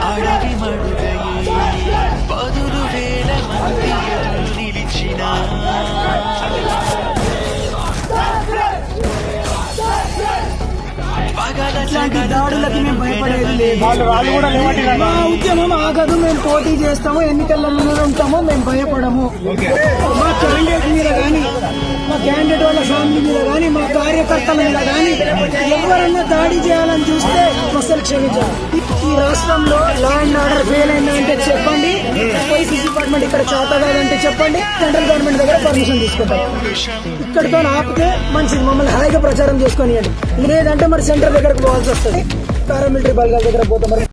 అడవి మడుగయే పదులు వేల మంది ఎదురు నిలిచిన ఇట్లాంటి దాడులకి మేము భయపడేది లేదు. మా ఉద్యమం ఆగదు. మేము పోటీ చేస్తాము, ఎన్నికలలో ఉంటాము, మేము భయపడము. మా క్యాండిడేట్ మీద కానీ, మా క్యాండిడేట్ వాళ్ళ ఫ్యామిలీ మీద కానీ, మా కార్యకర్తల మీద కానీ ఎవరన్నా దాడి చేయాలని చూస్తే అసలు క్షమించాలి. ఈ రాష్ట్రంలో లా అండ్ ఆర్డర్ ఫెయిల్ అయిందంటే చెప్పండి, పోలీస్ డిపార్ట్మెంట్ ఇక్కడ చేత కాదంటే చెప్పండి, సెంట్రల్ గవర్నమెంట్ దగ్గర పర్మిషన్ తీసుకుంటాం. ఇక్కడితో ఆపితే మంచిది, మమ్మల్ని హాయిగా ప్రచారం చేసుకొని. లేదంటే మరి సెంటర్ దగ్గరకు పోవాల్సి వస్తుంది, పారామిలిటరీ బలగాల దగ్గర పోతాం. మరి